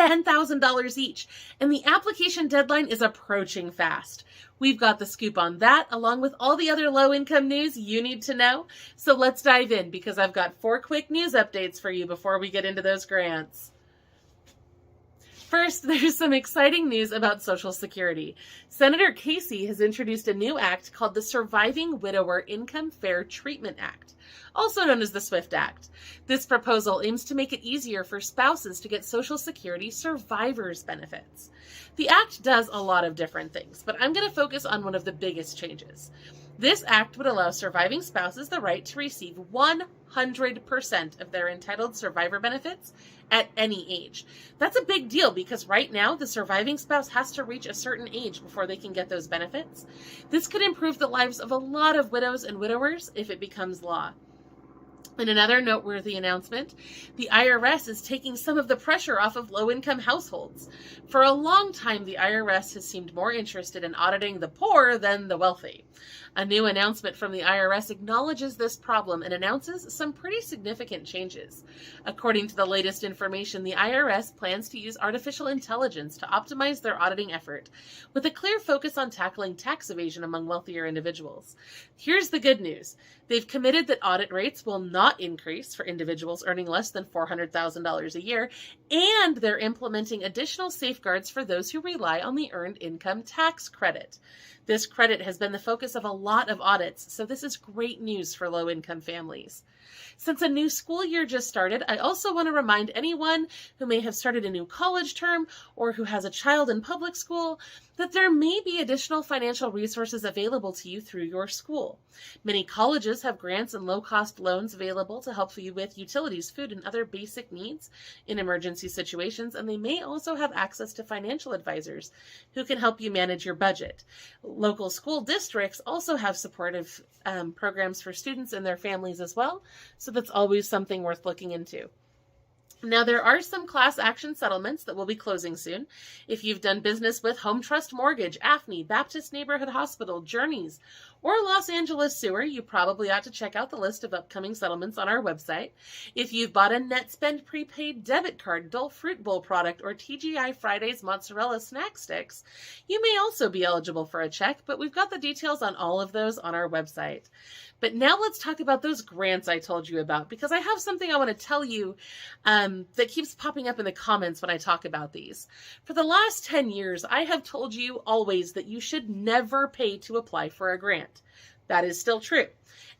$10,000 each, and the application deadline is approaching fast. We've got the scoop on that, along with all the other low-income news you need to know. So let's dive in, because I've got 4 quick news updates for you before we get into those grants. First, there's some exciting news about Social Security. Senator Casey has introduced a new act called the Surviving Widower Income Fair Treatment Act, also known as the SWIFT Act. This proposal aims to make it easier for spouses to get Social Security survivors benefits. The act does a lot of different things, but I'm going to focus on one of the biggest changes. This act would allow surviving spouses the right to receive 100% of their entitled survivor benefits at any age. That's a big deal because right now the surviving spouse has to reach a certain age before they can get those benefits. This could improve the lives of a lot of widows and widowers if it becomes law. In another noteworthy announcement, the IRS is taking some of the pressure off of low-income households. For a long time, the IRS has seemed more interested in auditing the poor than the wealthy. A new announcement from the IRS acknowledges this problem and announces some pretty significant changes. According to the latest information, the IRS plans to use artificial intelligence to optimize their auditing effort, with a clear focus on tackling tax evasion among wealthier individuals. Here's the good news. They've committed that audit rates will not increase for individuals earning less than $400,000 a year, and they're implementing additional safeguards for those who rely on the Earned Income Tax Credit. This credit has been the focus of a lot of audits, so this is great news for low-income families. Since a new school year just started, I also want to remind anyone who may have started a new college term or who has a child in public school that there may be additional financial resources available to you through your school. Many colleges have grants and low-cost loans available to help you with utilities, food, and other basic needs in emergency situations, and they may also have access to financial advisors who can help you manage your budget. Local school districts also have supportive programs for students and their families as well, so that's always something worth looking into. Now, there are some class action settlements that will be closing soon. If you've done business with Home Trust Mortgage, AFNI, Baptist Neighborhood Hospital, Journeys, or Los Angeles Sewer, you probably ought to check out the list of upcoming settlements on our website. If you've bought a NetSpend prepaid debit card, Dole Fruit Bowl product, or TGI Fridays mozzarella snack sticks, you may also be eligible for a check, but we've got the details on all of those on our website. But now let's talk about those grants I told you about, because I have something I want to tell you that keeps popping up in the comments when I talk about these. For the last 10 years, I have told you always that you should never pay to apply for a grant. That is still true.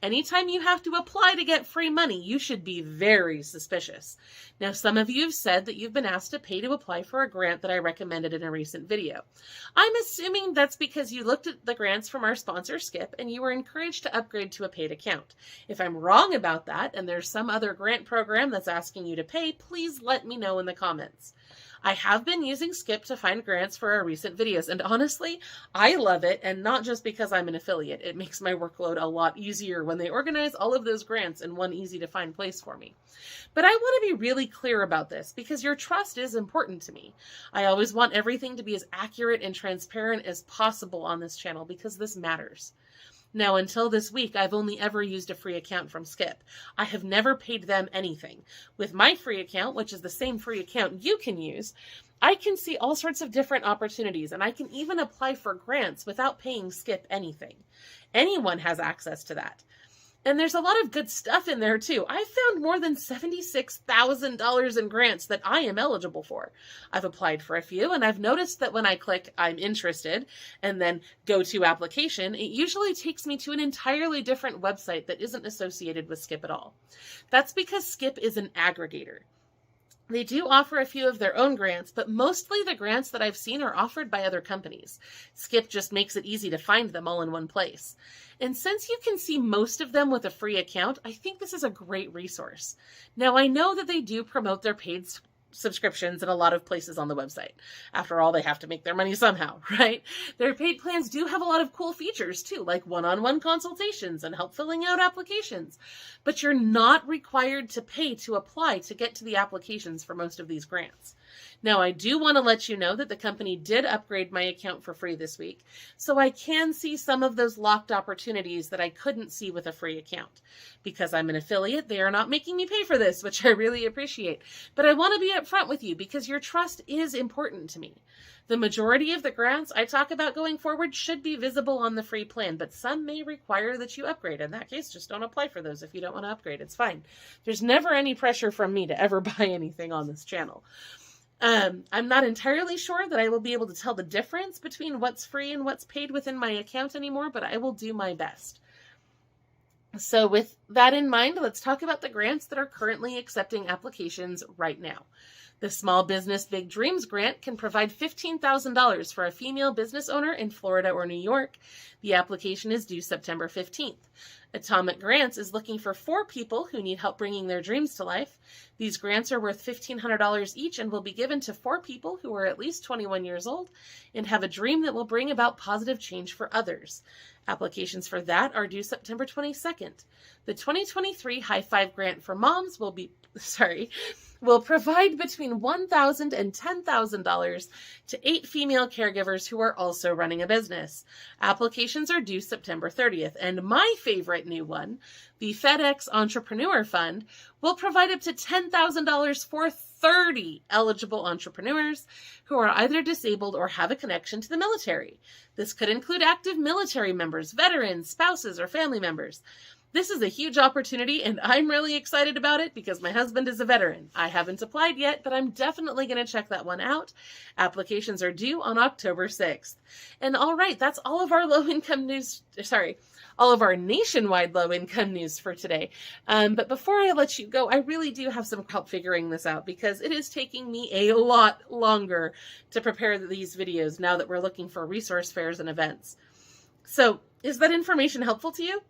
Anytime you have to apply to get free money, you should be very suspicious. Now, some of you have said that you've been asked to pay to apply for a grant that I recommended in a recent video. I'm assuming that's because you looked at the grants from our sponsor, Skip, and you were encouraged to upgrade to a paid account. If I'm wrong about that, and there's some other grant program that's asking you to pay, please let me know in the comments. I have been using Skip to find grants for our recent videos, and honestly, I love it, and not just because I'm an affiliate. It makes my workload a lot easier when they organize all of those grants in one easy-to-find place for me. But I want to be really clear about this, because your trust is important to me. I always want everything to be as accurate and transparent as possible on this channel, because this matters. Now, until this week, I've only ever used a free account from Skip. I have never paid them anything. With my free account, which is the same free account you can use, I can see all sorts of different opportunities, and I can even apply for grants without paying Skip anything. Anyone has access to that. And there's a lot of good stuff in there, too. I've found more than $76,000 in grants that I am eligible for. I've applied for a few, and I've noticed that when I click I'm interested and then go to application, it usually takes me to an entirely different website that isn't associated with Skip at all. That's because Skip is an aggregator. They do offer a few of their own grants, but mostly the grants that I've seen are offered by other companies. Skip just makes it easy to find them all in one place. And since you can see most of them with a free account, I think this is a great resource. Now, I know that they do promote their paid subscriptions in a lot of places on the website. After all, they have to make their money somehow, right? Their paid plans do have a lot of cool features too, like one-on-one consultations and help filling out applications. But you're not required to pay to apply to get to the applications for most of these grants. Now, I do want to let you know that the company did upgrade my account for free this week, so I can see some of those locked opportunities that I couldn't see with a free account. Because I'm an affiliate, they are not making me pay for this, which I really appreciate. But I want to be upfront with you because your trust is important to me. The majority of the grants I talk about going forward should be visible on the free plan, but some may require that you upgrade. In that case, just don't apply for those if you don't want to upgrade. It's fine. There's never any pressure from me to ever buy anything on this channel. I'm not entirely sure that I will be able to tell the difference between what's free and what's paid within my account anymore, but I will do my best. So with that in mind, let's talk about the grants that are currently accepting applications right now. The Small Business Big Dreams grant can provide $15,000 for a female business owner in Florida or New York. The application is due September 15th. Atomic Grants is looking for 4 people who need help bringing their dreams to life. These grants are worth $1,500 each and will be given to 4 people who are at least 21 years old and have a dream that will bring about positive change for others. Applications for that are due September 22nd. The 2023 High Five Grant for Moms will provide between $1,000 and $10,000 to 8 female caregivers who are also running a business. Applications are due September 30th. And my favorite new one, the FedEx Entrepreneur Fund, will provide up to $10,000 for 30 eligible entrepreneurs who are either disabled or have a connection to the military. This could include active military members, veterans, spouses, or family members. This is a huge opportunity, and I'm really excited about it because my husband is a veteran. I haven't applied yet, but I'm definitely going to check that one out. Applications are due on October 6th. And all right, that's all of our all of our nationwide low-income news for today. But before I let you go, I really do have some help figuring this out because it is taking me a lot longer to prepare these videos now that we're looking for resource fairs and events. So, is that information helpful to you?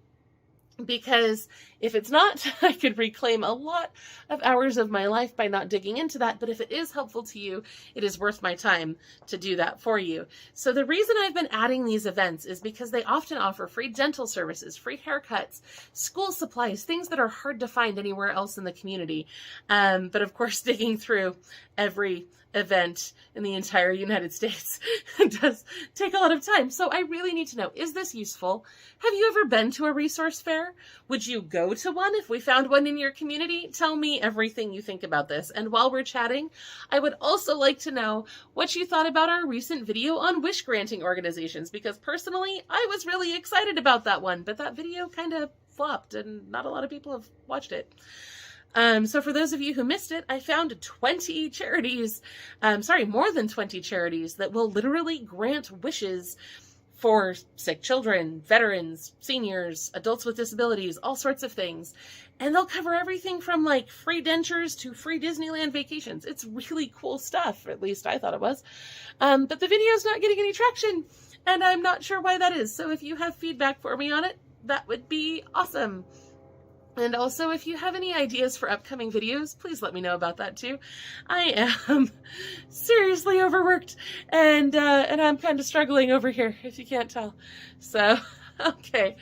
Because if it's not, I could reclaim a lot of hours of my life by not digging into that. But if it is helpful to you, it is worth my time to do that for you. So the reason I've been adding these events is because they often offer free dental services, free haircuts, school supplies, things that are hard to find anywhere else in the community. But of course, digging through every event in the entire United States does take a lot of time. So I really need to know, is this useful? Have you ever been to a resource fair? Would you go to one if we found one in your community? Tell me everything you think about this. And while we're chatting, I would also like to know what you thought about our recent video on wish granting organizations, because personally, I was really excited about that one, but that video kind of flopped and not a lot of people have watched it. So for those of you who missed it, I found more than 20 charities that will literally grant wishes for sick children, veterans, seniors, adults with disabilities, all sorts of things. And they'll cover everything from like free dentures to free Disneyland vacations. It's really cool stuff, or at least I thought it was. But the video's not getting any traction, and I'm not sure why that is. So if you have feedback for me on it, that would be awesome. And also, if you have any ideas for upcoming videos, please let me know about that too. I am seriously overworked, and I'm kind of struggling over here, if you can't tell. So, okay,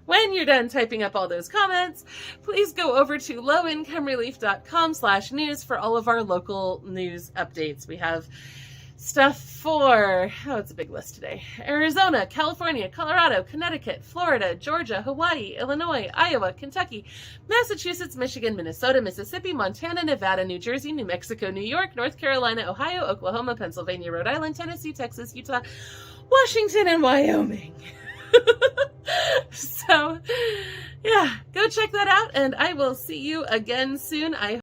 when you're done typing up all those comments, please go over to lowincomerelief.com/news for all of our local news updates. We have stuff for, it's a big list today, Arizona, California, Colorado, Connecticut, Florida, Georgia, Hawaii, Illinois, Iowa, Kentucky, Massachusetts, Michigan, Minnesota, Mississippi, Montana, Nevada, New Jersey, New Mexico, New York, North Carolina, Ohio, Oklahoma, Pennsylvania, Rhode Island, Tennessee, Texas, Utah, Washington, and Wyoming. So, yeah, go check that out, and I will see you again soon.